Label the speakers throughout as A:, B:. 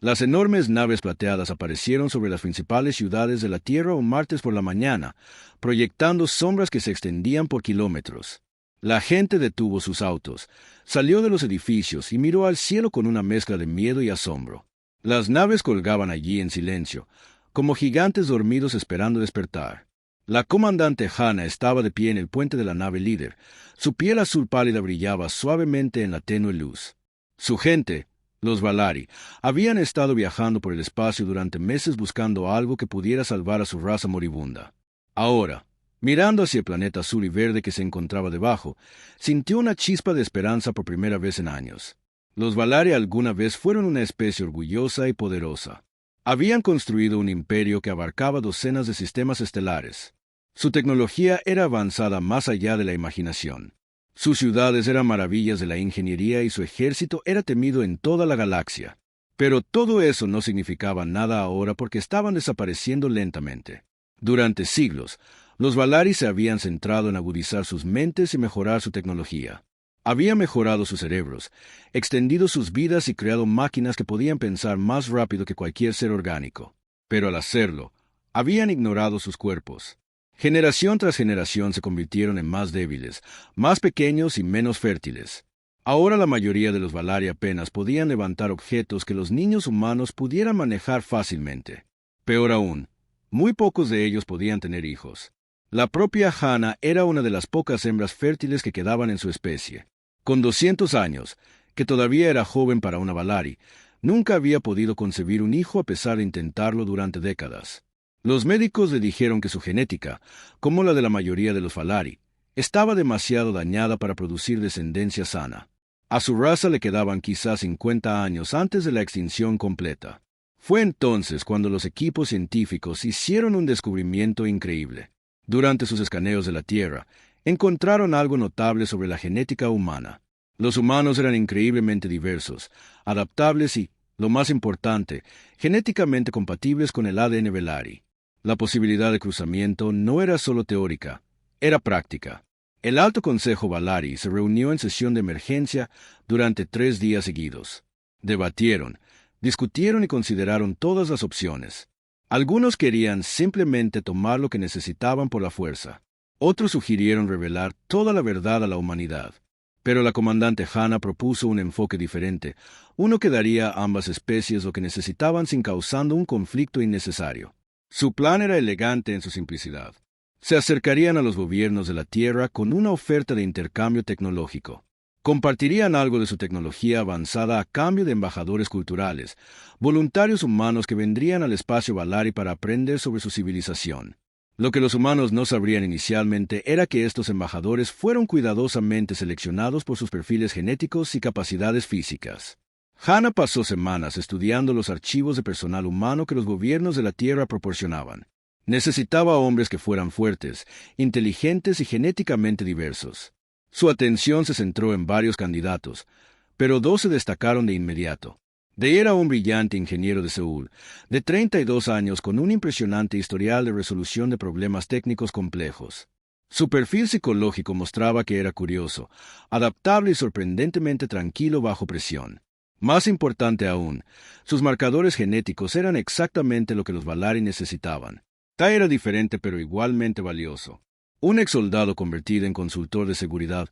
A: Las enormes naves plateadas aparecieron sobre las principales ciudades de la Tierra un martes por la mañana, proyectando sombras que se extendían por kilómetros. La gente detuvo sus autos, salió de los edificios y miró al cielo con una mezcla de miedo y asombro. Las naves colgaban allí en silencio, como gigantes dormidos esperando despertar. La comandante Hannah estaba de pie en el puente de la nave líder. Su piel azul pálida brillaba suavemente en la tenue luz. Su gente, los Valari, habían estado viajando por el espacio durante meses buscando algo que pudiera salvar a su raza moribunda. Ahora, mirando hacia el planeta azul y verde que se encontraba debajo, sintió una chispa de esperanza por primera vez en años. Los Valari alguna vez fueron una especie orgullosa y poderosa. Habían construido un imperio que abarcaba docenas de sistemas estelares. Su tecnología era avanzada más allá de la imaginación. Sus ciudades eran maravillas de la ingeniería y su ejército era temido en toda la galaxia. Pero todo eso no significaba nada ahora porque estaban desapareciendo lentamente. Durante siglos, los Valari se habían centrado en agudizar sus mentes y mejorar su tecnología. Habían mejorado sus cerebros, extendido sus vidas y creado máquinas que podían pensar más rápido que cualquier ser orgánico. Pero al hacerlo, habían ignorado sus cuerpos. Generación tras generación se convirtieron en más débiles, más pequeños y menos fértiles. Ahora la mayoría de los Valari apenas podían levantar objetos que los niños humanos pudieran manejar fácilmente. Peor aún, muy pocos de ellos podían tener hijos. La propia Hannah era una de las pocas hembras fértiles que quedaban en su especie. Con 200 años, que todavía era joven para una Valari, nunca había podido concebir un hijo a pesar de intentarlo durante décadas. Los médicos le dijeron que su genética, como la de la mayoría de los Valari, estaba demasiado dañada para producir descendencia sana. A su raza le quedaban quizás 50 años antes de la extinción completa. Fue entonces cuando los equipos científicos hicieron un descubrimiento increíble. Durante sus escaneos de la Tierra, encontraron algo notable sobre la genética humana. Los humanos eran increíblemente diversos, adaptables y, lo más importante, genéticamente compatibles con el ADN Valari. La posibilidad de cruzamiento no era solo teórica, era práctica. El Alto Consejo Valari se reunió en sesión de emergencia durante 3 días seguidos. Debatieron, discutieron y consideraron todas las opciones. Algunos querían simplemente tomar lo que necesitaban por la fuerza. Otros sugirieron revelar toda la verdad a la humanidad. Pero la comandante Hannah propuso un enfoque diferente, uno que daría a ambas especies lo que necesitaban sin causando un conflicto innecesario. Su plan era elegante en su simplicidad. Se acercarían a los gobiernos de la Tierra con una oferta de intercambio tecnológico. Compartirían algo de su tecnología avanzada a cambio de embajadores culturales, voluntarios humanos que vendrían al espacio Valari para aprender sobre su civilización. Lo que los humanos no sabrían inicialmente era que estos embajadores fueron cuidadosamente seleccionados por sus perfiles genéticos y capacidades físicas. Hannah pasó semanas estudiando los archivos de personal humano que los gobiernos de la Tierra proporcionaban. Necesitaba hombres que fueran fuertes, inteligentes y genéticamente diversos. Su atención se centró en varios candidatos, pero 2 se destacaron de inmediato. De era un brillante ingeniero de Seúl, de 32 años con un impresionante historial de resolución de problemas técnicos complejos. Su perfil psicológico mostraba que era curioso, adaptable y sorprendentemente tranquilo bajo presión. Más importante aún, sus marcadores genéticos eran exactamente lo que los Valari necesitaban. Ta era diferente pero igualmente valioso. Un exsoldado convertido en consultor de seguridad,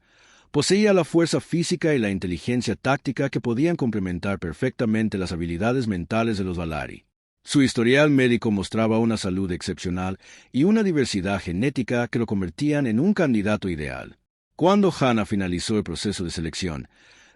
A: poseía la fuerza física y la inteligencia táctica que podían complementar perfectamente las habilidades mentales de los Valari. Su historial médico mostraba una salud excepcional y una diversidad genética que lo convertían en un candidato ideal. Cuando Hannah finalizó el proceso de selección,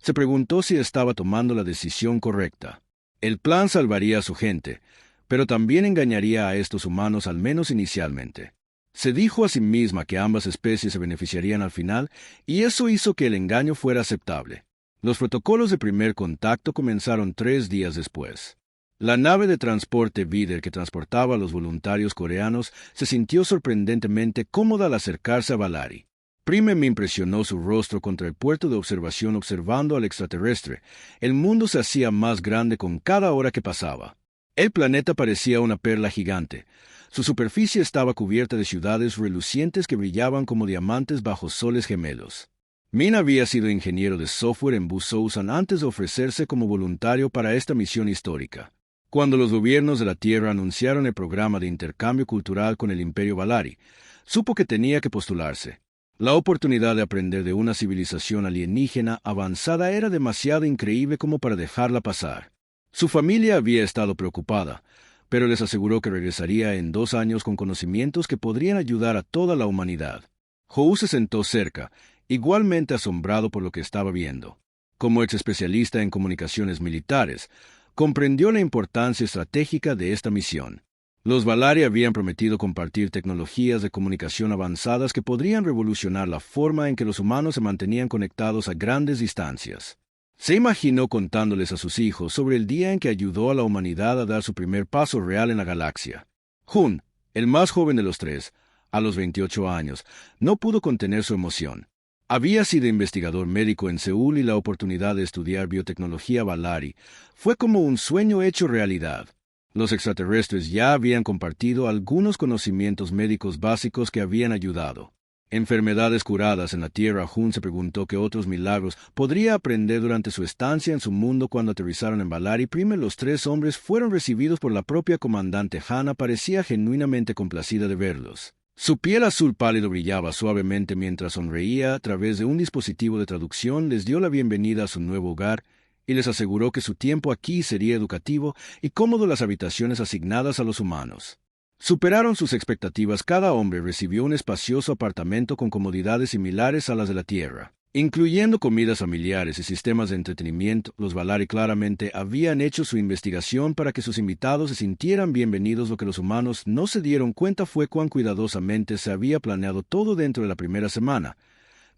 A: se preguntó si estaba tomando la decisión correcta. El plan salvaría a su gente, pero también engañaría a estos humanos al menos inicialmente. Se dijo a sí misma que ambas especies se beneficiarían al final, y eso hizo que el engaño fuera aceptable. Los protocolos de primer contacto comenzaron 3 días después. La nave de transporte Vidar que transportaba a los voluntarios coreanos se sintió sorprendentemente cómoda al acercarse a Valari. Prime me impresionó su rostro contra el puerto de observación observando al extraterrestre. El mundo se hacía más grande con cada hora que pasaba. El planeta parecía una perla gigante. Su superficie estaba cubierta de ciudades relucientes que brillaban como diamantes bajo soles gemelos. Min había sido ingeniero de software en Busan antes de ofrecerse como voluntario para esta misión histórica. Cuando los gobiernos de la Tierra anunciaron el programa de intercambio cultural con el Imperio Valari, supo que tenía que postularse. La oportunidad de aprender de una civilización alienígena avanzada era demasiado increíble como para dejarla pasar. Su familia había estado preocupada, pero les aseguró que regresaría en 2 años con conocimientos que podrían ayudar a toda la humanidad. Hou se sentó cerca, igualmente asombrado por lo que estaba viendo. Como ex especialista en comunicaciones militares, comprendió la importancia estratégica de esta misión. Los Valari habían prometido compartir tecnologías de comunicación avanzadas que podrían revolucionar la forma en que los humanos se mantenían conectados a grandes distancias. Se imaginó contándoles a sus hijos sobre el día en que ayudó a la humanidad a dar su primer paso real en la galaxia. Hun, el más joven de los tres, a los 28 años, no pudo contener su emoción. Había sido investigador médico en Seúl y la oportunidad de estudiar biotecnología Valari fue como un sueño hecho realidad. Los extraterrestres ya habían compartido algunos conocimientos médicos básicos que habían ayudado. Enfermedades curadas en la Tierra. Hun se preguntó qué otros milagros podría aprender durante su estancia en su mundo. Cuando aterrizaron en Valari Prime, los 3 hombres fueron recibidos por la propia comandante Hannah. Parecía genuinamente complacida de verlos. Su piel azul pálido brillaba suavemente mientras sonreía a través de un dispositivo de traducción. Les dio la bienvenida a su nuevo hogar y les aseguró que su tiempo aquí sería educativo y cómodo. Las habitaciones asignadas a los humanos superaron sus expectativas. Cada hombre recibió un espacioso apartamento con comodidades similares a las de la Tierra, incluyendo comidas familiares y sistemas de entretenimiento. Los Valari claramente habían hecho su investigación para que sus invitados se sintieran bienvenidos. Lo que los humanos no se dieron cuenta fue cuán cuidadosamente se había planeado todo dentro de la primera semana.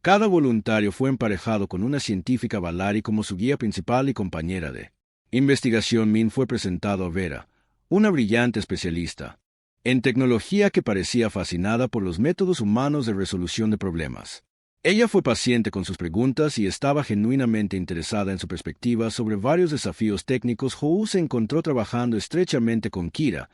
A: Cada voluntario fue emparejado con una científica Valari como su guía principal y compañera de investigación. Min fue presentado a Vera, una brillante especialista en tecnología que parecía fascinada por los métodos humanos de resolución de problemas. Ella fue paciente con sus preguntas y estaba genuinamente interesada en su perspectiva sobre varios desafíos técnicos. Hou se encontró trabajando estrechamente con Kira,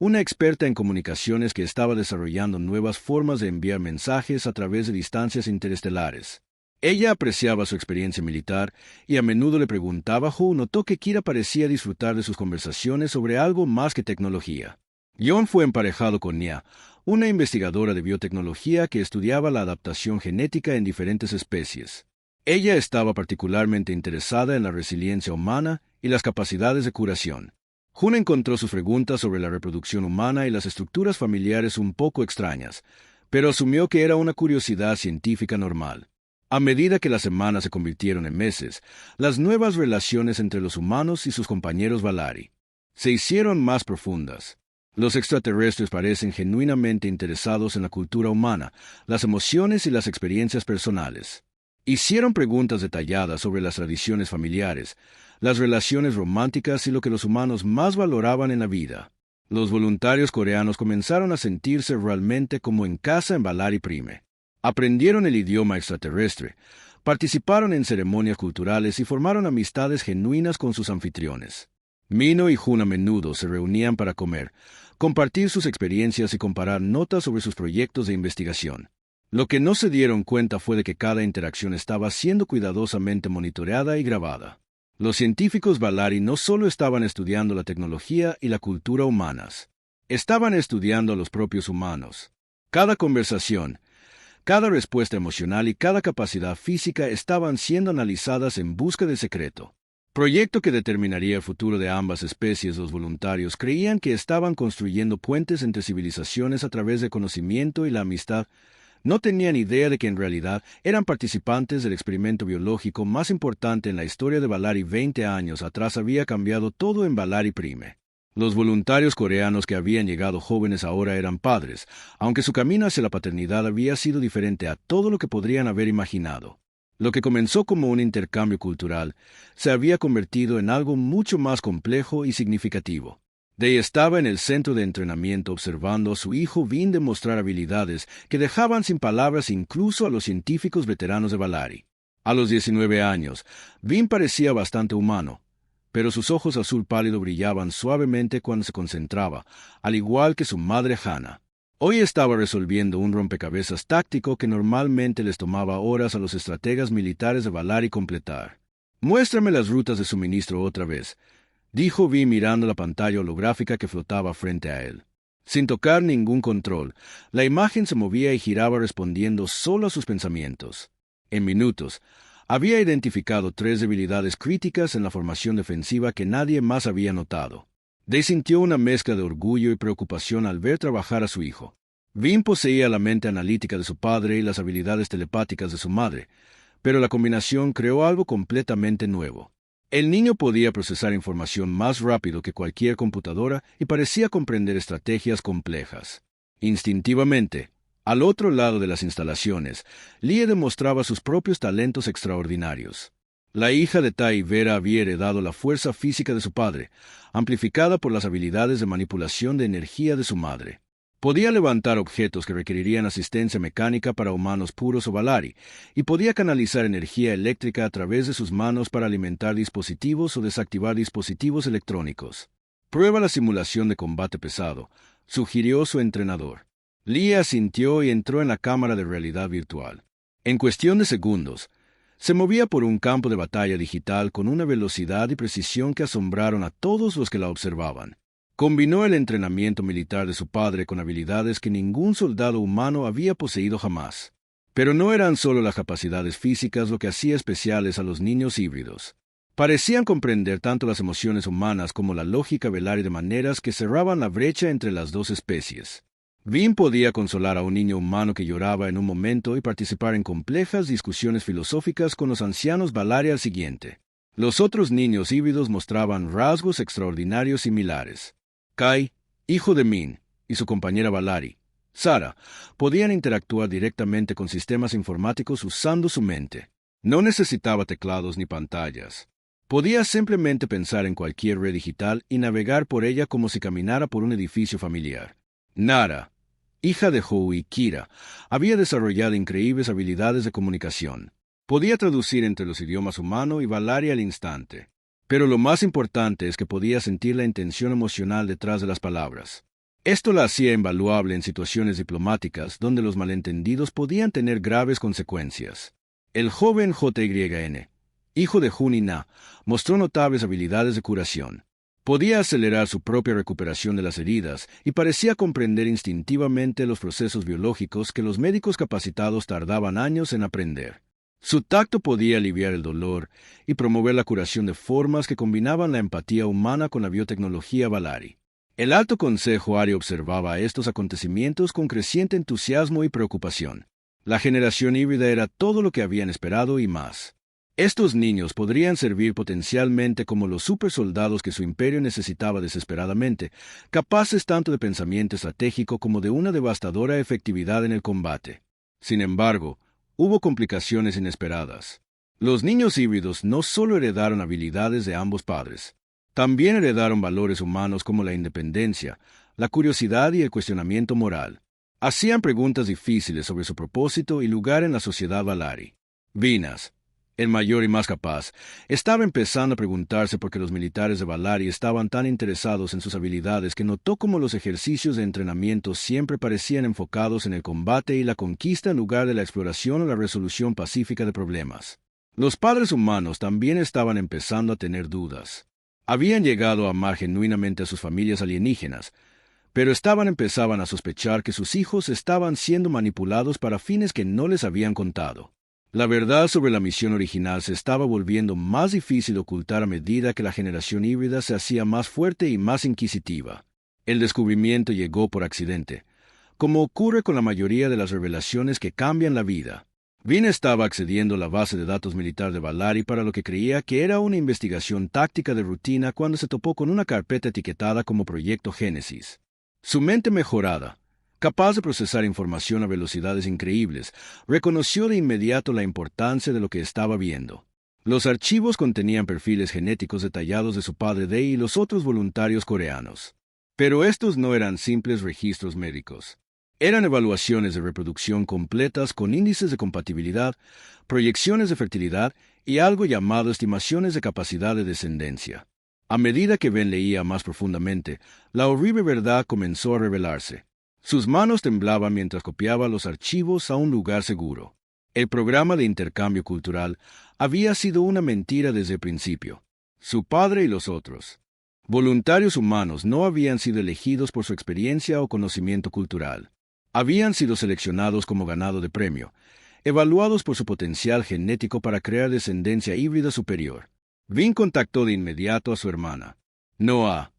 A: una experta en comunicaciones que estaba desarrollando nuevas formas de enviar mensajes a través de distancias interestelares. Ella apreciaba su experiencia militar y a menudo le preguntaba. Hou notó que Kira parecía disfrutar de sus conversaciones sobre algo más que tecnología. John fue emparejado con Nia, una investigadora de biotecnología que estudiaba la adaptación genética en diferentes especies. Ella estaba particularmente interesada en la resiliencia humana y las capacidades de curación. Hun encontró sus preguntas sobre la reproducción humana y las estructuras familiares un poco extrañas, pero asumió que era una curiosidad científica normal. A medida que las semanas se convirtieron en meses, las nuevas relaciones entre los humanos y sus compañeros Valari se hicieron más profundas. Los extraterrestres parecen genuinamente interesados en la cultura humana, las emociones y las experiencias personales. Hicieron preguntas detalladas sobre las tradiciones familiares, las relaciones románticas y lo que los humanos más valoraban en la vida. Los voluntarios coreanos comenzaron a sentirse realmente como en casa en Valari Prime. Aprendieron el idioma extraterrestre, participaron en ceremonias culturales y formaron amistades genuinas con sus anfitriones. Mino y Hun a menudo se reunían para comer, compartir sus experiencias y comparar notas sobre sus proyectos de investigación. Lo que no se dieron cuenta fue de que cada interacción estaba siendo cuidadosamente monitoreada y grabada. Los científicos Valari no solo estaban estudiando la tecnología y la cultura humanas, estaban estudiando a los propios humanos. Cada conversación, cada respuesta emocional y cada capacidad física estaban siendo analizadas en busca del secreto. Proyecto que determinaría el futuro de ambas especies. Los voluntarios creían que estaban construyendo puentes entre civilizaciones a través del conocimiento y la amistad. No tenían idea de que en realidad eran participantes del experimento biológico más importante en la historia de Valari. 20 años atrás había cambiado todo en Valari Prime. Los voluntarios coreanos que habían llegado jóvenes ahora eran padres, aunque su camino hacia la paternidad había sido diferente a todo lo que podrían haber imaginado. Lo que comenzó como un intercambio cultural se había convertido en algo mucho más complejo y significativo. Day estaba en el centro de entrenamiento observando a su hijo Vin demostrar habilidades que dejaban sin palabras incluso a los científicos veteranos de Valari. A los 19 años, Vin parecía bastante humano, pero sus ojos azul pálido brillaban suavemente cuando se concentraba, al igual que su madre Hannah. Hoy estaba resolviendo un rompecabezas táctico que normalmente les tomaba horas a los estrategas militares de Valari completar. «Muéstrame las rutas de suministro otra vez», dijo Vi mirando la pantalla holográfica que flotaba frente a él. Sin tocar ningún control, la imagen se movía y giraba respondiendo solo a sus pensamientos. En minutos, había identificado 3 debilidades críticas en la formación defensiva que nadie más había notado. Dee sintió una mezcla de orgullo y preocupación al ver trabajar a su hijo. Vin poseía la mente analítica de su padre y las habilidades telepáticas de su madre, pero la combinación creó algo completamente nuevo. El niño podía procesar información más rápido que cualquier computadora y parecía comprender estrategias complejas. Instintivamente, al otro lado de las instalaciones, Lie demostraba sus propios talentos extraordinarios. La hija de Tai Vera había heredado la fuerza física de su padre, amplificada por las habilidades de manipulación de energía de su madre. Podía levantar objetos que requerirían asistencia mecánica para humanos puros o Valari, y podía canalizar energía eléctrica a través de sus manos para alimentar dispositivos o desactivar dispositivos electrónicos. Prueba la simulación de combate pesado, sugirió su entrenador. Lie asintió y entró en la cámara de realidad virtual. En cuestión de segundos, se movía por un campo de batalla digital con una velocidad y precisión que asombraron a todos los que la observaban. Combinó el entrenamiento militar de su padre con habilidades que ningún soldado humano había poseído jamás. Pero no eran solo las capacidades físicas lo que hacía especiales a los niños híbridos. Parecían comprender tanto las emociones humanas como la lógica Valari de maneras que cerraban la brecha entre las dos especies. Vin podía consolar a un niño humano que lloraba en un momento y participar en complejas discusiones filosóficas con los ancianos Valari al siguiente. Los otros niños híbridos mostraban rasgos extraordinarios similares. Kai, hijo de Min, y su compañera Valari, Sara, podían interactuar directamente con sistemas informáticos usando su mente. No necesitaba teclados ni pantallas. Podía simplemente pensar en cualquier red digital y navegar por ella como si caminara por un edificio familiar. Nara, hija de Hou y Kira, había desarrollado increíbles habilidades de comunicación. Podía traducir entre los idiomas humano y Valari al instante. Pero lo más importante es que podía sentir la intención emocional detrás de las palabras. Esto la hacía invaluable en situaciones diplomáticas donde los malentendidos podían tener graves consecuencias. El joven JYN, hijo de Jun y Na, mostró notables habilidades de curación. Podía acelerar su propia recuperación de las heridas y parecía comprender instintivamente los procesos biológicos que los médicos capacitados tardaban años en aprender. Su tacto podía aliviar el dolor y promover la curación de formas que combinaban la empatía humana con la biotecnología Valari. El Alto Consejo Ari observaba estos acontecimientos con creciente entusiasmo y preocupación. La generación híbrida era todo lo que habían esperado y más. Estos niños podrían servir potencialmente como los supersoldados que su imperio necesitaba desesperadamente, capaces tanto de pensamiento estratégico como de una devastadora efectividad en el combate. Sin embargo, hubo complicaciones inesperadas. Los niños híbridos no solo heredaron habilidades de ambos padres, también heredaron valores humanos como la independencia, la curiosidad y el cuestionamiento moral. Hacían preguntas difíciles sobre su propósito y lugar en la sociedad Valari. Vinas, el mayor y más capaz, estaba empezando a preguntarse por qué los militares de Valari estaban tan interesados en sus habilidades que notó cómo los ejercicios de entrenamiento siempre parecían enfocados en el combate y la conquista en lugar de la exploración o la resolución pacífica de problemas. Los padres humanos también estaban empezando a tener dudas. Habían llegado a amar genuinamente a sus familias alienígenas, pero empezaban a sospechar que sus hijos estaban siendo manipulados para fines que no les habían contado. La verdad sobre la misión original se estaba volviendo más difícil de ocultar a medida que la generación híbrida se hacía más fuerte y más inquisitiva. El descubrimiento llegó por accidente, como ocurre con la mayoría de las revelaciones que cambian la vida. Vin estaba accediendo a la base de datos militar de Valari para lo que creía que era una investigación táctica de rutina cuando se topó con una carpeta etiquetada como Proyecto Génesis. Su mente mejorada, capaz de procesar información a velocidades increíbles, reconoció de inmediato la importancia de lo que estaba viendo. Los archivos contenían perfiles genéticos detallados de su padre Dei y los otros voluntarios coreanos. Pero estos no eran simples registros médicos. Eran evaluaciones de reproducción completas con índices de compatibilidad, proyecciones de fertilidad y algo llamado estimaciones de capacidad de descendencia. A medida que Ben leía más profundamente, la horrible verdad comenzó a revelarse. Sus manos temblaban mientras copiaba los archivos a un lugar seguro. El programa de intercambio cultural había sido una mentira desde el principio. Su padre y los otros Voluntarios humanos no habían sido elegidos por su experiencia o conocimiento cultural. Habían sido seleccionados como ganado de premio, evaluados por su potencial genético para crear descendencia híbrida superior. Vin contactó de inmediato a su hermana, Noah,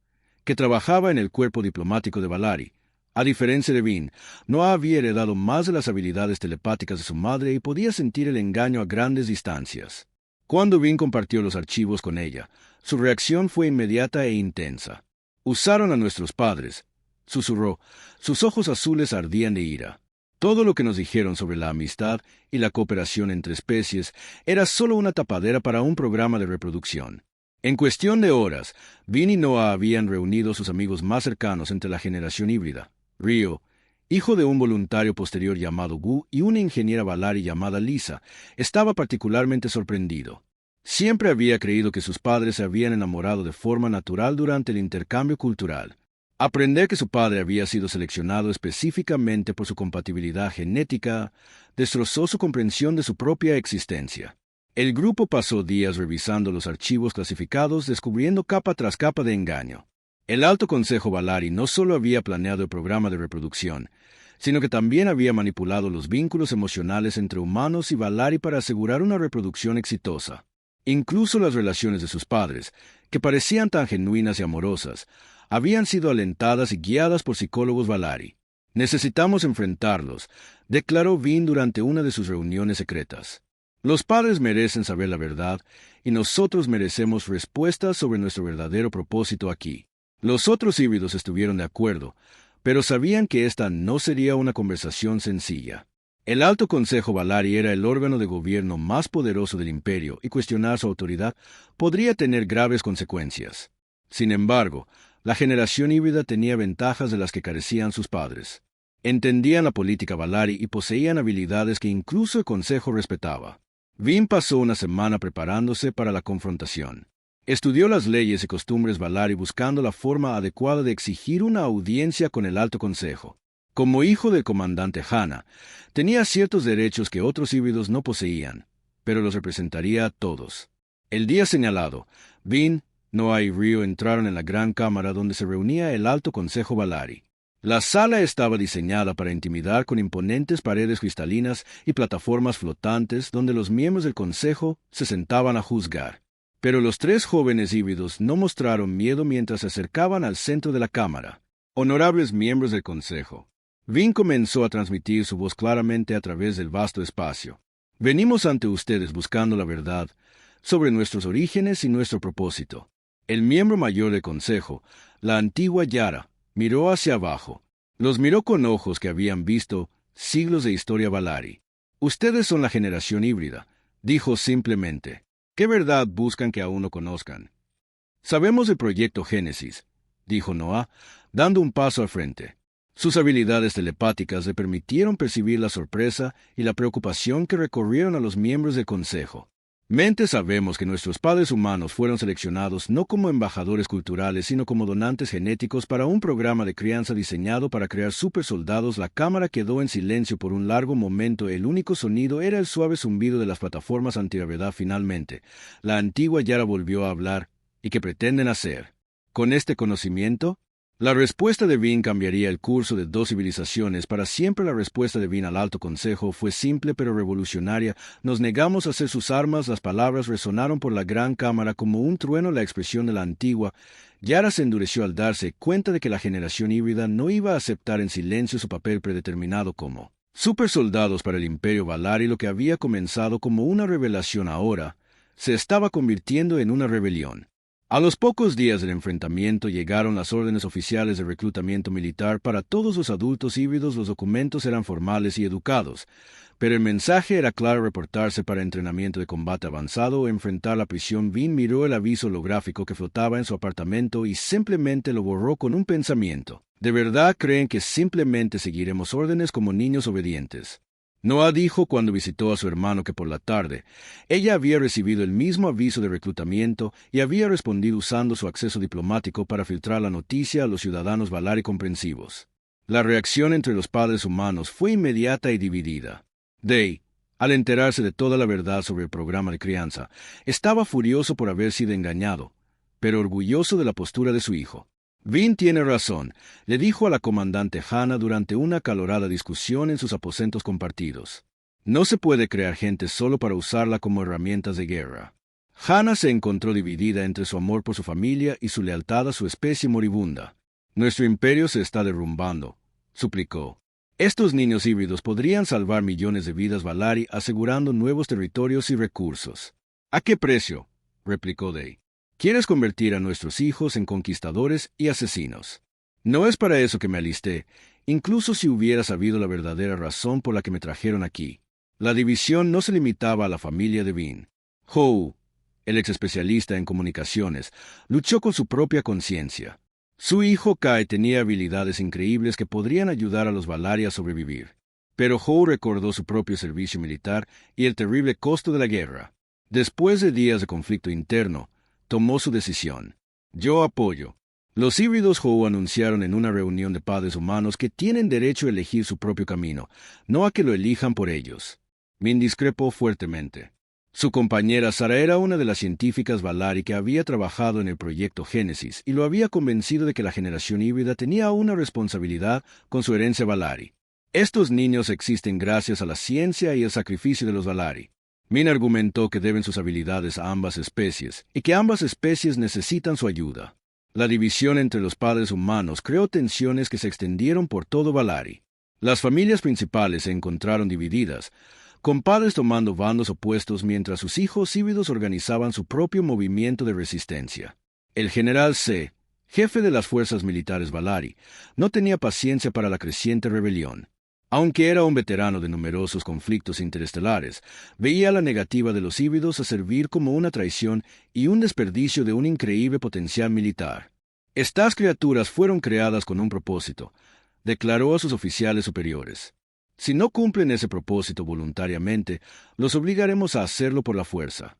A: que trabajaba en el cuerpo diplomático de Valari. A diferencia de Vin, Noah había heredado más de las habilidades telepáticas de su madre y podía sentir el engaño a grandes distancias. Cuando Vin compartió los archivos con ella, su reacción fue inmediata e intensa. «Usaron a nuestros padres», susurró. Sus ojos azules ardían de ira. Todo lo que nos dijeron sobre la amistad y la cooperación entre especies era solo una tapadera para un programa de reproducción. En cuestión de horas, Vin y Noah habían reunido a sus amigos más cercanos entre la generación híbrida. Rio, hijo de un voluntario posterior llamado Wu y una ingeniera Valari llamada Lisa, estaba particularmente sorprendido. Siempre había creído que sus padres se habían enamorado de forma natural durante el intercambio cultural. Aprender que su padre había sido seleccionado específicamente por su compatibilidad genética destrozó su comprensión de su propia existencia. El grupo pasó días revisando los archivos clasificados, descubriendo capa tras capa de engaño. El Alto Consejo Valari no solo había planeado el programa de reproducción, sino que también había manipulado los vínculos emocionales entre humanos y Valari para asegurar una reproducción exitosa. Incluso las relaciones de sus padres, que parecían tan genuinas y amorosas, habían sido alentadas y guiadas por psicólogos Valari. «Necesitamos enfrentarlos», declaró Vin durante una de sus reuniones secretas. «Los padres merecen saber la verdad, y nosotros merecemos respuestas sobre nuestro verdadero propósito aquí». Los otros híbridos estuvieron de acuerdo, pero sabían que esta no sería una conversación sencilla. El Alto Consejo Valari era el órgano de gobierno más poderoso del imperio y cuestionar su autoridad podría tener graves consecuencias. Sin embargo, la generación híbrida tenía ventajas de las que carecían sus padres. Entendían la política Valari y poseían habilidades que incluso el Consejo respetaba. Vin pasó una semana preparándose para la confrontación. Estudió las leyes y costumbres Valari buscando la forma adecuada de exigir una audiencia con el Alto Consejo. Como hijo del comandante Hana, tenía ciertos derechos que otros híbridos no poseían, pero los representaría a todos. El día señalado, Vin, Noah y Rio entraron en la gran cámara donde se reunía el Alto Consejo Valari. La sala estaba diseñada para intimidar con imponentes paredes cristalinas y plataformas flotantes donde los miembros del Consejo se sentaban a juzgar. Pero los tres jóvenes híbridos no mostraron miedo mientras se acercaban al centro de la cámara. «Honorables miembros del Consejo», Vin comenzó a transmitir su voz claramente a través del vasto espacio. «Venimos ante ustedes buscando la verdad sobre nuestros orígenes y nuestro propósito». El miembro mayor del Consejo, la antigua Yara, miró hacia abajo. Los miró con ojos que habían visto siglos de historia Valari. «Ustedes son la generación híbrida», dijo simplemente. «¿Qué verdad buscan que aún no conozcan?» «Sabemos del proyecto Génesis», dijo Noah, dando un paso al frente. Sus habilidades telepáticas le permitieron percibir la sorpresa y la preocupación que recorrieron a los miembros del Consejo. «Mente sabemos que nuestros padres humanos fueron seleccionados no como embajadores culturales, sino como donantes genéticos para un programa de crianza diseñado para crear supersoldados». La cámara quedó en silencio por un largo momento. El único sonido era el suave zumbido de las plataformas antigravedad. Finalmente, la antigua Yara volvió a hablar. «¿Y qué pretenden hacer con este conocimiento?» La respuesta de Vin cambiaría el curso de dos civilizaciones para siempre. La respuesta de Vin al Alto Consejo fue simple pero revolucionaria. «Nos negamos a ser sus armas». Las palabras resonaron por la gran cámara como un trueno. La expresión de la antigua Yara se endureció al darse cuenta de que la generación híbrida no iba a aceptar en silencio su papel predeterminado como supersoldados para el Imperio Valari. Lo que había comenzado como una revelación ahora se estaba convirtiendo en una rebelión. A los pocos días del enfrentamiento llegaron las órdenes oficiales de reclutamiento militar para todos los adultos híbridos. Los documentos eran formales y educados, pero el mensaje era claro: reportarse para entrenamiento de combate avanzado o enfrentar la prisión. Vin miró el aviso holográfico que flotaba en su apartamento y simplemente lo borró con un pensamiento. ¿De verdad creen que simplemente seguiremos órdenes como niños obedientes? Noah dijo cuando visitó a su hermano que por la tarde ella había recibido el mismo aviso de reclutamiento y había respondido usando su acceso diplomático para filtrar la noticia a los ciudadanos Valari comprensivos. La reacción entre los padres humanos fue inmediata y dividida. Day, al enterarse de toda la verdad sobre el programa de crianza, estaba furioso por haber sido engañado, pero orgulloso de la postura de su hijo. Vin tiene razón, le dijo a la comandante Hannah durante una acalorada discusión en sus aposentos compartidos. No se puede crear gente solo para usarla como herramientas de guerra. Hannah se encontró dividida entre su amor por su familia y su lealtad a su especie moribunda. Nuestro imperio se está derrumbando, suplicó. Estos niños híbridos podrían salvar millones de vidas Valari asegurando nuevos territorios y recursos. ¿A qué precio?, replicó Day. ¿Quieres convertir a nuestros hijos en conquistadores y asesinos? No es para eso que me alisté, incluso si hubiera sabido la verdadera razón por la que me trajeron aquí. La división no se limitaba a la familia de Vin. Howe, el ex especialista en comunicaciones, luchó con su propia conciencia. Su hijo Kai tenía habilidades increíbles que podrían ayudar a los Valari a sobrevivir. Pero Howe recordó su propio servicio militar y el terrible costo de la guerra. Después de días de conflicto interno, tomó su decisión. Yo apoyo. Los híbridos Howe anunciaron en una reunión de padres humanos que tienen derecho a elegir su propio camino, no a que lo elijan por ellos. Min discrepó fuertemente. Su compañera Sara era una de las científicas Valari que había trabajado en el proyecto Génesis y lo había convencido de que la generación híbrida tenía una responsabilidad con su herencia Valari. Estos niños existen gracias a la ciencia y el sacrificio de los Valari. Min argumentó que deben sus habilidades a ambas especies y que ambas especies necesitan su ayuda. La división entre los padres humanos creó tensiones que se extendieron por todo Valari. Las familias principales se encontraron divididas, con padres tomando bandos opuestos mientras sus hijos híbridos organizaban su propio movimiento de resistencia. El general C., jefe de las fuerzas militares Valari, no tenía paciencia para la creciente rebelión. Aunque era un veterano de numerosos conflictos interestelares, veía la negativa de los híbridos a servir como una traición y un desperdicio de un increíble potencial militar. Estas criaturas fueron creadas con un propósito, declaró a sus oficiales superiores. Si no cumplen ese propósito voluntariamente, los obligaremos a hacerlo por la fuerza.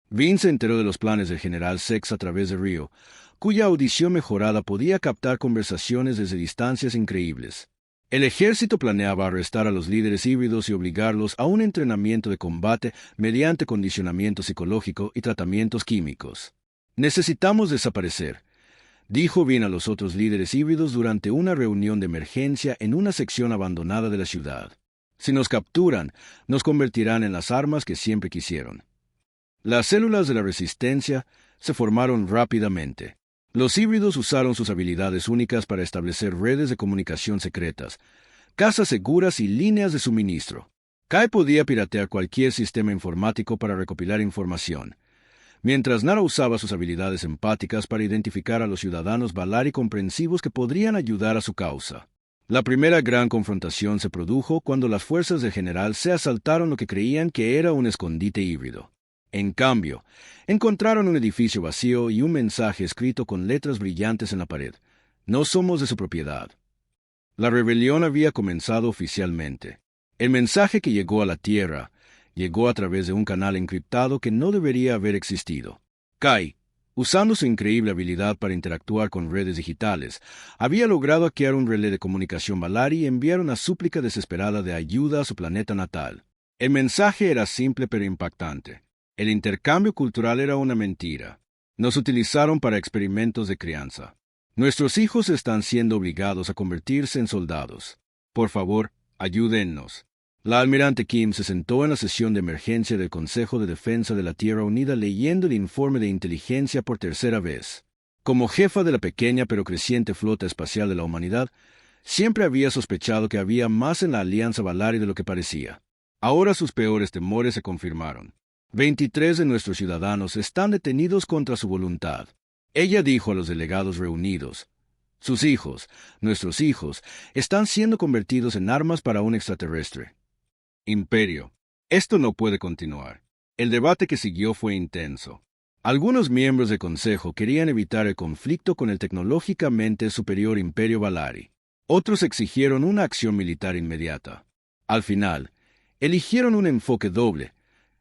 A: Vin se enteró de los planes del general Sex a través de Rio, cuya audición mejorada podía captar conversaciones desde distancias increíbles. El ejército planeaba arrestar a los líderes híbridos y obligarlos a un entrenamiento de combate mediante condicionamiento psicológico y tratamientos químicos. Necesitamos desaparecer, dijo Vin a los otros líderes híbridos durante una reunión de emergencia en una sección abandonada de la ciudad. Si nos capturan, nos convertirán en las armas que siempre quisieron. Las células de la resistencia se formaron rápidamente. Los híbridos usaron sus habilidades únicas para establecer redes de comunicación secretas, casas seguras y líneas de suministro. Kai podía piratear cualquier sistema informático para recopilar información, mientras Nara usaba sus habilidades empáticas para identificar a los ciudadanos Valari comprensivos que podrían ayudar a su causa. La primera gran confrontación se produjo cuando las fuerzas del general se asaltaron lo que creían que era un escondite híbrido. En cambio, encontraron un edificio vacío y un mensaje escrito con letras brillantes en la pared. No somos de su propiedad. La rebelión había comenzado oficialmente. El mensaje que llegó a la Tierra llegó a través de un canal encriptado que no debería haber existido. Kai, usando su increíble habilidad para interactuar con redes digitales, había logrado hackear un relé de comunicación Valari y enviar una súplica desesperada de ayuda a su planeta natal. El mensaje era simple pero impactante. El intercambio cultural era una mentira. Nos utilizaron para experimentos de crianza. Nuestros hijos están siendo obligados a convertirse en soldados. Por favor, ayúdennos. La almirante Kim se sentó en la sesión de emergencia del Consejo de Defensa de la Tierra Unida leyendo el informe de inteligencia por tercera vez. Como jefa de la pequeña pero creciente flota espacial de la humanidad, siempre había sospechado que había más en la Alianza Valari de lo que parecía. Ahora sus peores temores se confirmaron. 23 de nuestros ciudadanos están detenidos contra su voluntad. Ella dijo a los delegados reunidos, sus hijos, nuestros hijos, están siendo convertidos en armas para un extraterrestre. Imperio. Esto no puede continuar. El debate que siguió fue intenso. Algunos miembros del Consejo querían evitar el conflicto con el tecnológicamente superior Imperio Valari. Otros exigieron una acción militar inmediata. Al final, eligieron un enfoque doble,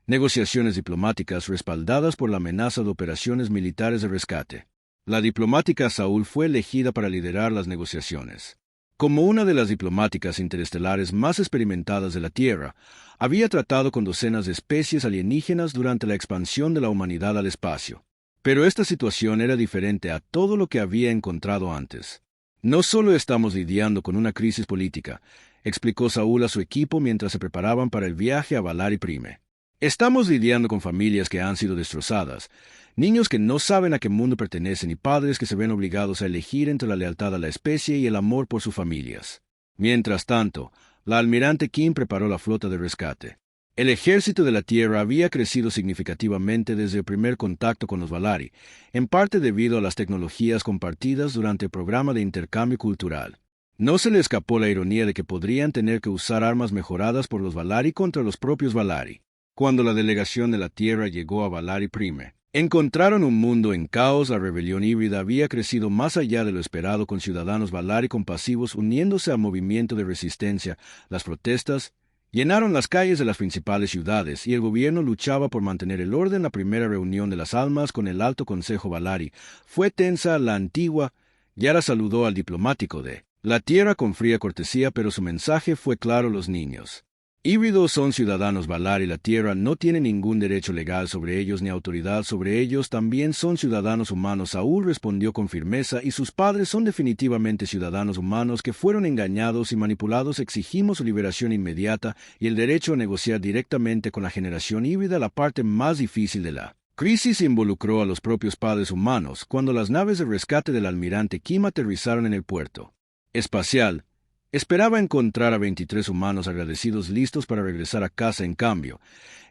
A: negociaciones diplomáticas respaldadas por la amenaza de operaciones militares de rescate. La diplomática Saúl fue elegida para liderar las negociaciones. Como una de las diplomáticas interestelares más experimentadas de la Tierra, había tratado con docenas de especies alienígenas durante la expansión de la humanidad al espacio. Pero esta situación era diferente a todo lo que había encontrado antes. No solo estamos lidiando con una crisis política, explicó Saúl a su equipo mientras se preparaban para el viaje a Valari Prime. Estamos lidiando con familias que han sido destrozadas, niños que no saben a qué mundo pertenecen y padres que se ven obligados a elegir entre la lealtad a la especie y el amor por sus familias. Mientras tanto, la almirante Kim preparó la flota de rescate. El ejército de la Tierra había crecido significativamente desde el primer contacto con los Valari, en parte debido a las tecnologías compartidas durante el programa de intercambio cultural. No se le escapó la ironía de que podrían tener que usar armas mejoradas por los Valari contra los propios Valari. Cuando la delegación de la Tierra llegó a Valari Prime, encontraron un mundo en caos. La rebelión híbrida había crecido más allá de lo esperado, con ciudadanos Valari compasivos uniéndose al movimiento de resistencia. Las protestas llenaron las calles de las principales ciudades y el gobierno luchaba por mantener el orden. La primera reunión de las almas con el Alto Consejo Valari fue tensa. La antigua Yara saludó al diplomático de la Tierra con fría cortesía, pero su mensaje fue claro: los niños híbridos son ciudadanos Valari. La Tierra no tiene ningún derecho legal sobre ellos ni autoridad sobre ellos. También son ciudadanos humanos. Saúl respondió con firmeza: y sus padres son definitivamente ciudadanos humanos que fueron engañados y manipulados. Exigimos su liberación inmediata y el derecho a negociar directamente con la generación híbrida. La parte más difícil de la crisis involucró a los propios padres humanos cuando las naves de rescate del almirante Kim aterrizaron en el puerto espacial. Esperaba encontrar a 23 humanos agradecidos listos para regresar a casa. En cambio,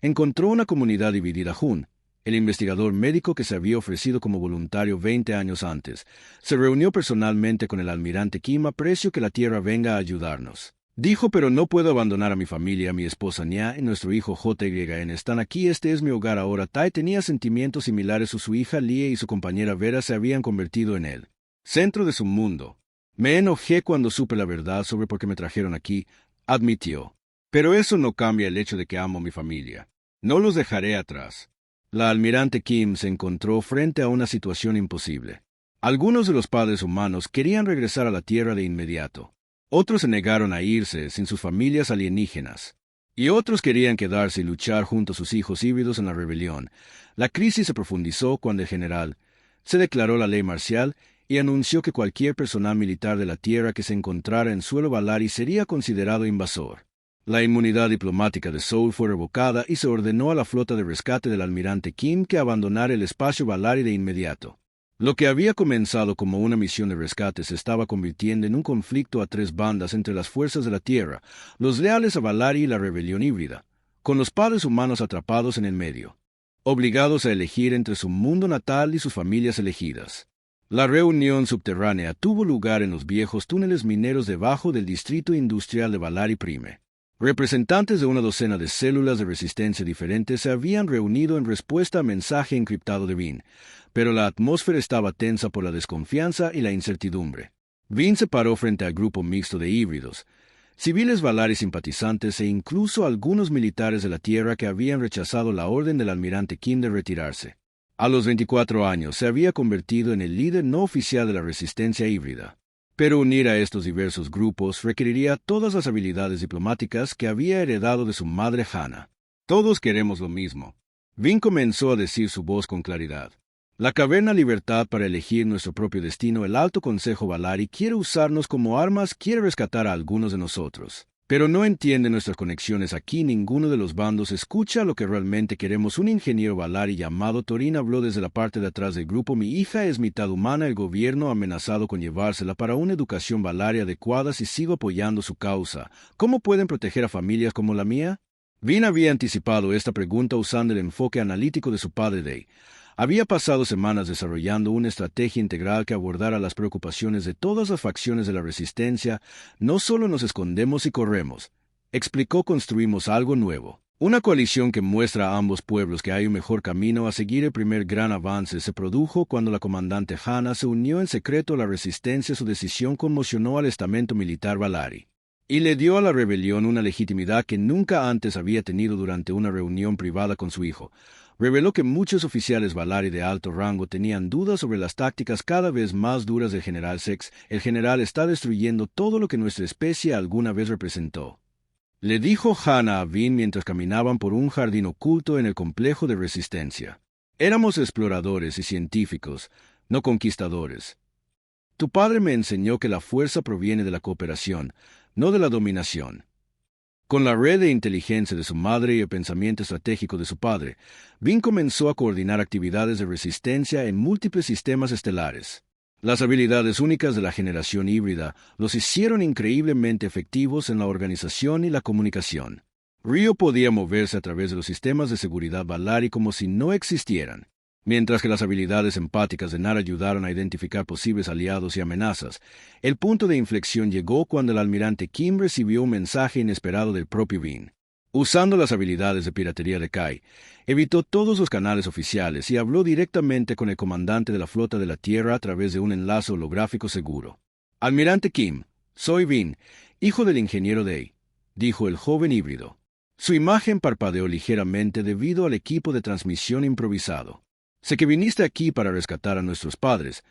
A: encontró una comunidad dividida. Jun, el investigador médico que se había ofrecido como voluntario 20 años antes, se reunió personalmente con el almirante Kim. Aprecio que la Tierra venga a ayudarnos, dijo, pero no puedo abandonar a mi familia. Mi esposa Nya y nuestro hijo JYN están aquí. Este es mi hogar ahora. Tai tenía sentimientos similares. Su hija Lie y su compañera Vera se habían convertido en el centro de su mundo. Me enojé cuando supe la verdad sobre por qué me trajeron aquí, admitió. Pero eso no cambia el hecho de que amo a mi familia. No los dejaré atrás. La almirante Kim se encontró frente a una situación imposible. Algunos de los padres humanos querían regresar a la Tierra de inmediato. Otros se negaron a irse sin sus familias alienígenas. Y otros querían quedarse y luchar junto a sus hijos híbridos en la rebelión. La crisis se profundizó cuando el general se declaró la ley marcial y anunció que cualquier personal militar de la Tierra que se encontrara en suelo Valari sería considerado invasor. La inmunidad diplomática de Saúl fue revocada y se ordenó a la flota de rescate del almirante Kim que abandonara el espacio Valari de inmediato. Lo que había comenzado como una misión de rescate se estaba convirtiendo en un conflicto a tres bandas entre las fuerzas de la Tierra, los leales a Valari y la rebelión híbrida, con los padres humanos atrapados en el medio, obligados a elegir entre su mundo natal y sus familias elegidas. La reunión subterránea tuvo lugar en los viejos túneles mineros debajo del distrito industrial de Valari Prime. Representantes de una docena de células de resistencia diferentes se habían reunido en respuesta a mensaje encriptado de Vin, pero la atmósfera estaba tensa por la desconfianza y la incertidumbre. Vin se paró frente al grupo mixto de híbridos, civiles Valari simpatizantes e incluso algunos militares de la Tierra que habían rechazado la orden del almirante Kim de retirarse. A los 24 años se había convertido en el líder no oficial de la resistencia híbrida. Pero unir a estos diversos grupos requeriría todas las habilidades diplomáticas que había heredado de su madre Hannah. Todos queremos lo mismo. Vin comenzó a decir su voz con claridad. La caverna libertad para elegir nuestro propio destino. El Alto Consejo Valari quiere usarnos como armas, quiere rescatar a algunos de nosotros. Pero no entiende nuestras conexiones aquí. Ninguno de los bandos escucha lo que realmente queremos. Un ingeniero Valari llamado Torin habló desde la parte de atrás del grupo. Mi hija es mitad humana. El gobierno ha amenazado con llevársela para una educación Valari adecuada si sigo apoyando su causa. ¿Cómo pueden proteger a familias como la mía? Vin había anticipado esta pregunta usando el enfoque analítico de su padre Day. Había pasado semanas desarrollando una estrategia integral que abordara las preocupaciones de todas las facciones de la resistencia. No solo nos escondemos y corremos, explicó, construimos algo nuevo. Una coalición que muestra a ambos pueblos que hay un mejor camino a seguir. El primer gran avance se produjo cuando la comandante Hannah se unió en secreto a la resistencia. Su decisión conmocionó al estamento militar Valari y le dio a la rebelión una legitimidad que nunca antes había tenido. Durante una reunión privada con su hijo, reveló que muchos oficiales Valari de alto rango tenían dudas sobre las tácticas cada vez más duras del general Sex. El general está destruyendo todo lo que nuestra especie alguna vez representó, le dijo Hannah a Vin mientras caminaban por un jardín oculto en el complejo de resistencia. Éramos exploradores y científicos, no conquistadores. Tu padre me enseñó que la fuerza proviene de la cooperación, no de la dominación. Con la red de inteligencia de su madre y el pensamiento estratégico de su padre, Vin comenzó a coordinar actividades de resistencia en múltiples sistemas estelares. Las habilidades únicas de la generación híbrida los hicieron increíblemente efectivos en la organización y la comunicación. Rio podía moverse a través de los sistemas de seguridad Valari como si no existieran, mientras que las habilidades empáticas de Nara ayudaron a identificar posibles aliados y amenazas. El punto de inflexión llegó cuando el almirante Kim recibió un mensaje inesperado del propio Vin. Usando las habilidades de piratería de Kai, evitó todos los canales oficiales y habló directamente con el comandante de la flota de la Tierra a través de un enlace holográfico seguro. «Almirante Kim, soy Vin, hijo del ingeniero Day», dijo el joven híbrido. Su imagen parpadeó ligeramente debido al equipo de transmisión improvisado. «Sé que viniste aquí para rescatar a nuestros padres,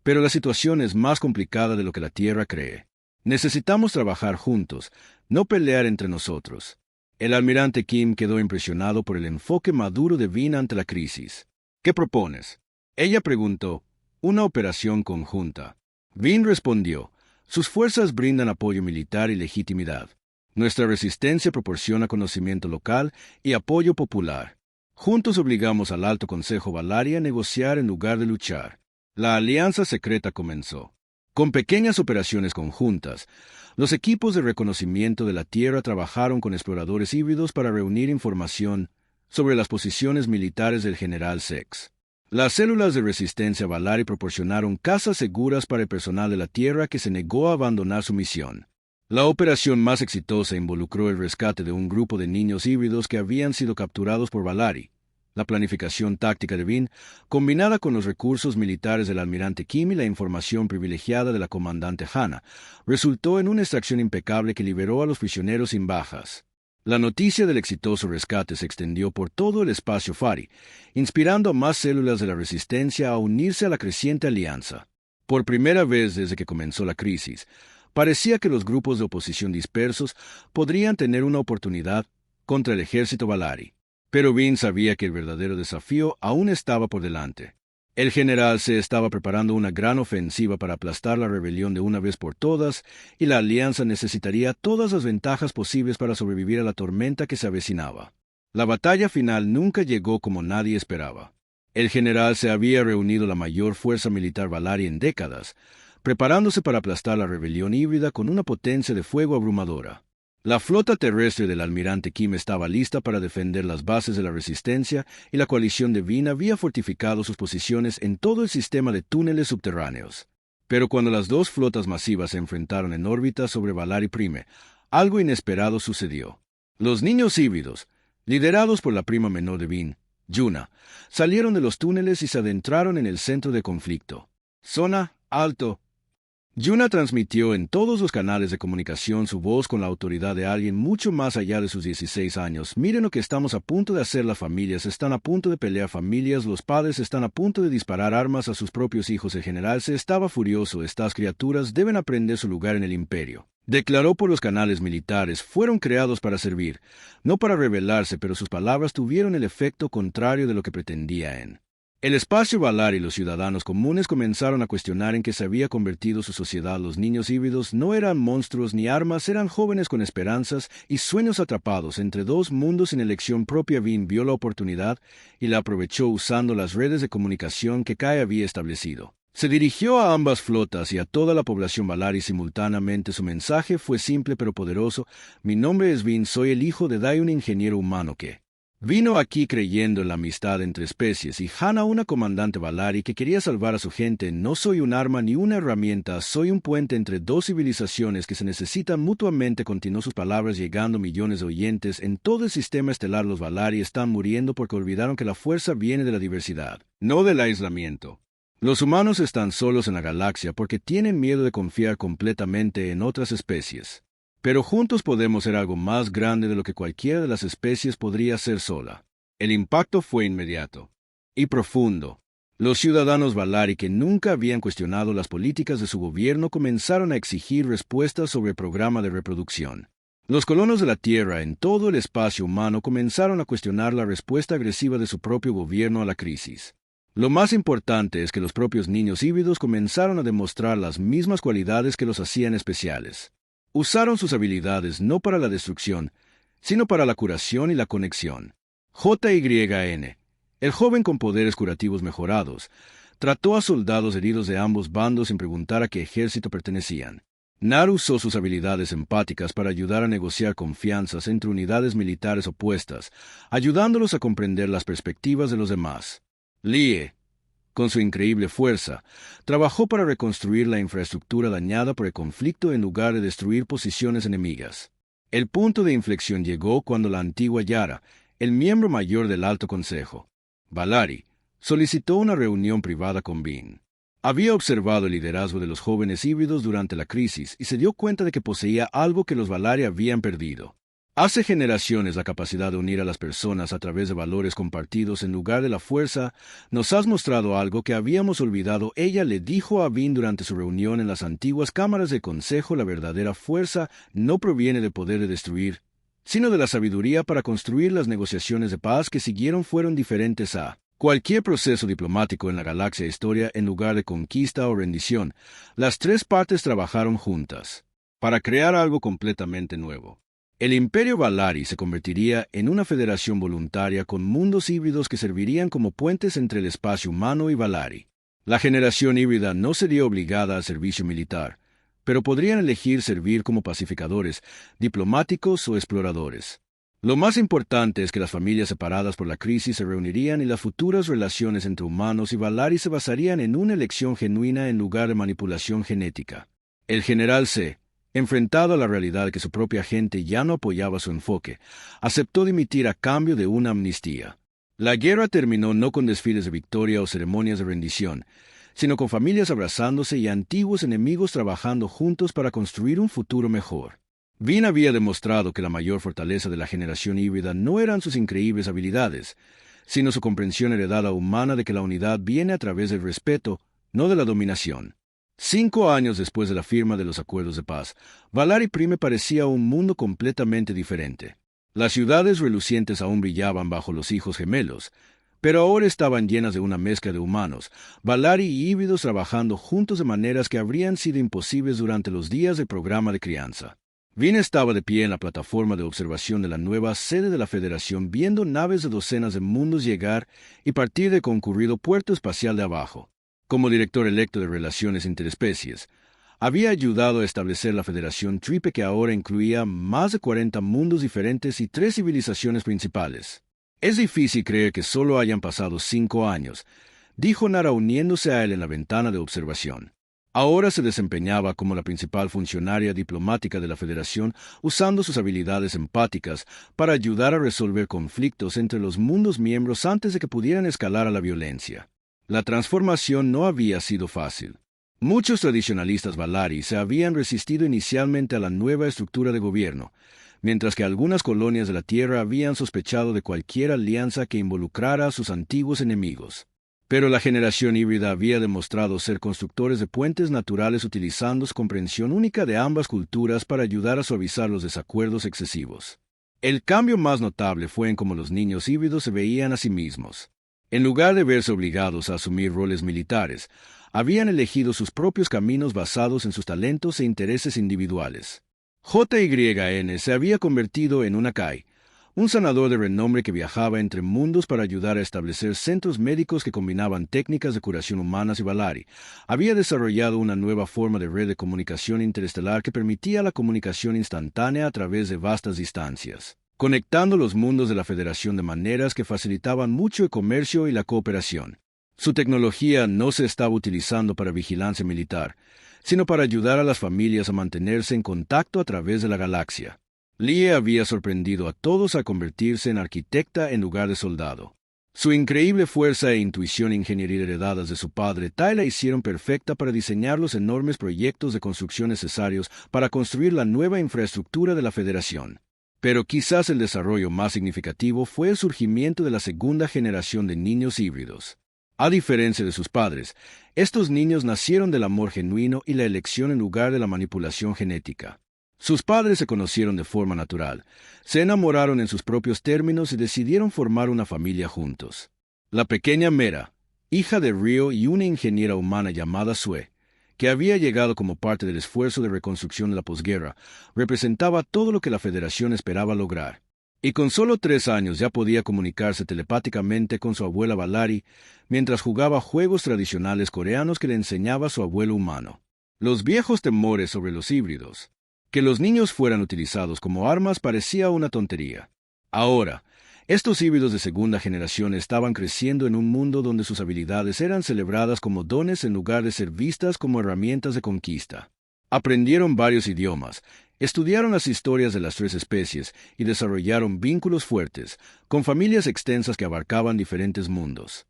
A: pero la situación es más complicada de lo que la Tierra cree. Necesitamos trabajar juntos, no pelear entre nosotros». El almirante Kim quedó impresionado por el enfoque maduro de Vin ante la crisis. «¿Qué propones?», ella preguntó. «Una operación conjunta». Vin respondió. «Sus fuerzas brindan apoyo militar y legitimidad. Nuestra resistencia proporciona conocimiento local y apoyo popular. Juntos obligamos al Alto Consejo Valari a negociar en lugar de luchar». La alianza secreta comenzó. Con pequeñas operaciones conjuntas, los equipos de reconocimiento de la Tierra trabajaron con exploradores híbridos para reunir información sobre las posiciones militares del general Sex. Las células de resistencia Valari proporcionaron casas seguras para el personal de la Tierra que se negó a abandonar su misión. La operación más exitosa involucró el rescate de un grupo de niños híbridos que habían sido capturados por Valari. La planificación táctica de Vin, combinada con los recursos militares del almirante Kim y la información privilegiada de la comandante Hana, resultó en una extracción impecable que liberó a los prisioneros sin bajas. La noticia del exitoso rescate se extendió por todo el espacio Fari, inspirando a más células de la resistencia a unirse a la creciente alianza. Por primera vez desde que comenzó la crisis, parecía que los grupos de oposición dispersos podrían tener una oportunidad contra el ejército Valari. Pero Vin sabía que el verdadero desafío aún estaba por delante. El general se estaba preparando una gran ofensiva para aplastar la rebelión de una vez por todas, y la alianza necesitaría todas las ventajas posibles para sobrevivir a la tormenta que se avecinaba. La batalla final nunca llegó como nadie esperaba. El general se había reunido la mayor fuerza militar Valari en décadas, preparándose para aplastar la rebelión híbrida con una potencia de fuego abrumadora. La flota terrestre del almirante Kim estaba lista para defender las bases de la resistencia y la coalición de Vin había fortificado sus posiciones en todo el sistema de túneles subterráneos. Pero cuando las dos flotas masivas se enfrentaron en órbita sobre Valari Prime, algo inesperado sucedió. Los niños híbridos, liderados por la prima menor de Vin, Yuna, salieron de los túneles y se adentraron en el centro de conflicto. «Zona, alto». Yuna transmitió en todos los canales de comunicación su voz con la autoridad de alguien mucho más allá de sus 16 años. «Miren lo que estamos a punto de hacer, las familias están a punto de pelear, familias, los padres están a punto de disparar armas a sus propios hijos. El general se estaba furioso, estas criaturas deben aprender su lugar en el imperio». Declaró por los canales militares, fueron creados para servir, no para rebelarse, pero sus palabras tuvieron el efecto contrario de lo que pretendía en. El espacio Valari y los ciudadanos comunes comenzaron a cuestionar en qué se había convertido su sociedad. Los niños híbridos no eran monstruos ni armas, eran jóvenes con esperanzas y sueños atrapados entre dos mundos sin elección propia. Vin vio la oportunidad y la aprovechó usando las redes de comunicación que Kai había establecido. Se dirigió a ambas flotas y a toda la población Valari simultáneamente. Su mensaje fue simple pero poderoso. «Mi nombre es Vin, soy el hijo de Dai, un ingeniero humano que vino aquí creyendo en la amistad entre especies, y Hana, una comandante Valari que quería salvar a su gente. No soy un arma ni una herramienta, soy un puente entre dos civilizaciones que se necesitan mutuamente». Continuó sus palabras, llegando a millones de oyentes. En todo el sistema estelar los Valari están muriendo porque olvidaron que la fuerza viene de la diversidad, no del aislamiento. Los humanos están solos en la galaxia porque tienen miedo de confiar completamente en otras especies. Pero juntos podemos ser algo más grande de lo que cualquiera de las especies podría ser sola. El impacto fue inmediato y profundo. Los ciudadanos Valari, que nunca habían cuestionado las políticas de su gobierno, comenzaron a exigir respuestas sobre el programa de reproducción. Los colonos de la Tierra en todo el espacio humano comenzaron a cuestionar la respuesta agresiva de su propio gobierno a la crisis. Lo más importante es que los propios niños híbridos comenzaron a demostrar las mismas cualidades que los hacían especiales. Usaron sus habilidades no para la destrucción, sino para la curación y la conexión. JYN, el joven con poderes curativos mejorados, trató a soldados heridos de ambos bandos sin preguntar a qué ejército pertenecían. Nar usó sus habilidades empáticas para ayudar a negociar confianzas entre unidades militares opuestas, ayudándolos a comprender las perspectivas de los demás. Lie, con su increíble fuerza, trabajó para reconstruir la infraestructura dañada por el conflicto en lugar de destruir posiciones enemigas. El punto de inflexión llegó cuando la antigua Yara, el miembro mayor del Alto Consejo, Valari, solicitó una reunión privada con Bin. Había observado el liderazgo de los jóvenes híbridos durante la crisis y se dio cuenta de que poseía algo que los Valari habían perdido. Hace generaciones la capacidad de unir a las personas a través de valores compartidos en lugar de la fuerza. Nos has mostrado algo que habíamos olvidado. Ella le dijo a Bin durante su reunión en las antiguas cámaras del consejo: la verdadera fuerza no proviene del poder de destruir, sino de la sabiduría para construir. Las negociaciones de paz que siguieron fueron diferentes a cualquier proceso diplomático en la galaxia historia. En lugar de conquista o rendición, las tres partes trabajaron juntas para crear algo completamente nuevo. El Imperio Valari se convertiría en una federación voluntaria con mundos híbridos que servirían como puentes entre el espacio humano y Valari. La generación híbrida no sería obligada al servicio militar, pero podrían elegir servir como pacificadores, diplomáticos o exploradores. Lo más importante es que las familias separadas por la crisis se reunirían y las futuras relaciones entre humanos y Valari se basarían en una elección genuina en lugar de manipulación genética. El general C, enfrentado a la realidad de que su propia gente ya no apoyaba su enfoque, aceptó dimitir a cambio de una amnistía. La guerra terminó no con desfiles de victoria o ceremonias de rendición, sino con familias abrazándose y antiguos enemigos trabajando juntos para construir un futuro mejor. Vin había demostrado que la mayor fortaleza de la generación híbrida no eran sus increíbles habilidades, sino su comprensión heredada humana de que la unidad viene a través del respeto, no de la dominación. 5 años después de la firma de los acuerdos de paz, Valari Prime parecía un mundo completamente diferente. Las ciudades relucientes aún brillaban bajo los hijos gemelos, pero ahora estaban llenas de una mezcla de humanos, Valari y híbridos trabajando juntos de maneras que habrían sido imposibles durante los días del programa de crianza. Vin estaba de pie en la plataforma de observación de la nueva sede de la Federación, viendo naves de docenas de mundos llegar y partir del concurrido puerto espacial de abajo. Como director electo de Relaciones Interespecies, había ayudado a establecer la Federación Tripe, que ahora incluía más de 40 mundos diferentes y 3 civilizaciones principales. Es difícil creer que solo hayan pasado 5 años, dijo Nara uniéndose a él en la ventana de observación. Ahora se desempeñaba como la principal funcionaria diplomática de la Federación, usando sus habilidades empáticas para ayudar a resolver conflictos entre los mundos miembros antes de que pudieran escalar a la violencia. La transformación no había sido fácil. Muchos tradicionalistas Valari se habían resistido inicialmente a la nueva estructura de gobierno, mientras que algunas colonias de la Tierra habían sospechado de cualquier alianza que involucrara a sus antiguos enemigos. Pero la generación híbrida había demostrado ser constructores de puentes naturales, utilizando su comprensión única de ambas culturas para ayudar a suavizar los desacuerdos excesivos. El cambio más notable fue en cómo los niños híbridos se veían a sí mismos. En lugar de verse obligados a asumir roles militares, habían elegido sus propios caminos basados en sus talentos e intereses individuales. JYN se había convertido en un Akai, un sanador de renombre que viajaba entre mundos para ayudar a establecer centros médicos que combinaban técnicas de curación humanas y Valari. Había desarrollado una nueva forma de red de comunicación interestelar que permitía la comunicación instantánea a través de vastas distancias, conectando los mundos de la Federación de maneras que facilitaban mucho el comercio y la cooperación. Su tecnología no se estaba utilizando para vigilancia militar, sino para ayudar a las familias a mantenerse en contacto a través de la galaxia. Lie había sorprendido a todos al convertirse en arquitecta en lugar de soldado. Su increíble fuerza e intuición ingenieril heredadas de su padre Tai la hicieron perfecta para diseñar los enormes proyectos de construcción necesarios para construir la nueva infraestructura de la Federación. Pero quizás el desarrollo más significativo fue el surgimiento de la segunda generación de niños híbridos. A diferencia de sus padres, estos niños nacieron del amor genuino y la elección en lugar de la manipulación genética. Sus padres se conocieron de forma natural, se enamoraron en sus propios términos y decidieron formar una familia juntos. La pequeña Mera, hija de Rio y una ingeniera humana llamada Sue, que había llegado como parte del esfuerzo de reconstrucción de la posguerra, representaba todo lo que la Federación esperaba lograr. Y con solo 3 años ya podía comunicarse telepáticamente con su abuela Valari mientras jugaba juegos tradicionales coreanos que le enseñaba su abuelo humano. Los viejos temores sobre los híbridos. Que los niños fueran utilizados como armas parecía una tontería. Ahora, estos híbridos de segunda generación estaban creciendo en un mundo donde sus habilidades eran celebradas como dones en lugar de ser vistas como herramientas de conquista. Aprendieron varios idiomas, estudiaron las historias de las 3 especies y desarrollaron vínculos fuertes, con familias extensas que abarcaban diferentes mundos.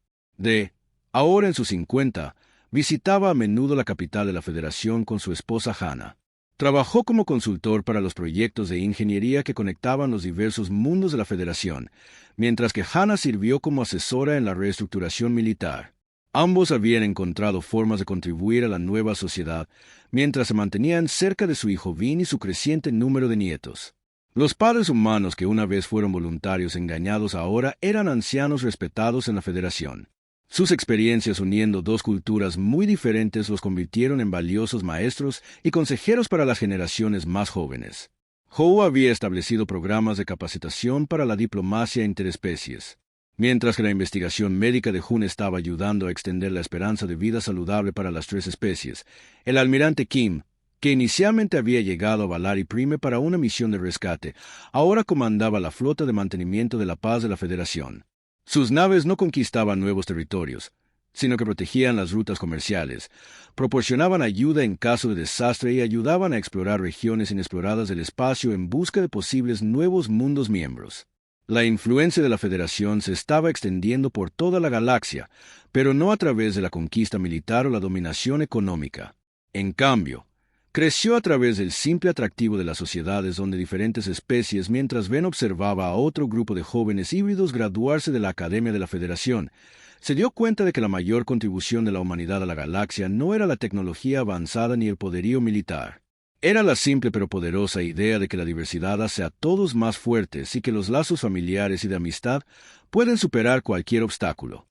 A: Ahora en sus 50, visitaba a menudo la capital de la Federación con su esposa Hannah. Trabajó como consultor para los proyectos de ingeniería que conectaban los diversos mundos de la Federación, mientras que Hannah sirvió como asesora en la reestructuración militar. Ambos habían encontrado formas de contribuir a la nueva sociedad, mientras se mantenían cerca de su hijo Vin y su creciente número de nietos. Los padres humanos que una vez fueron voluntarios engañados ahora eran ancianos respetados en la Federación. Sus experiencias uniendo 2 culturas muy diferentes los convirtieron en valiosos maestros y consejeros para las generaciones más jóvenes. Howe había establecido programas de capacitación para la diplomacia interespecies. Mientras que la investigación médica de Jun estaba ayudando a extender la esperanza de vida saludable para las 3 especies, el almirante Kim, que inicialmente había llegado a Valari Prime para una misión de rescate, ahora comandaba la flota de mantenimiento de la paz de la Federación. Sus naves no conquistaban nuevos territorios, sino que protegían las rutas comerciales, proporcionaban ayuda en caso de desastre y ayudaban a explorar regiones inexploradas del espacio en busca de posibles nuevos mundos miembros. La influencia de la Federación se estaba extendiendo por toda la galaxia, pero no a través de la conquista militar o la dominación económica. En cambio, creció a través del simple atractivo de las sociedades donde diferentes especies, mientras Ben observaba a otro grupo de jóvenes híbridos graduarse de la Academia de la Federación, se dio cuenta de que la mayor contribución de la humanidad a la galaxia no era la tecnología avanzada ni el poderío militar. Era la simple pero poderosa idea de que la diversidad hace a todos más fuertes y que los lazos familiares y de amistad pueden superar cualquier obstáculo.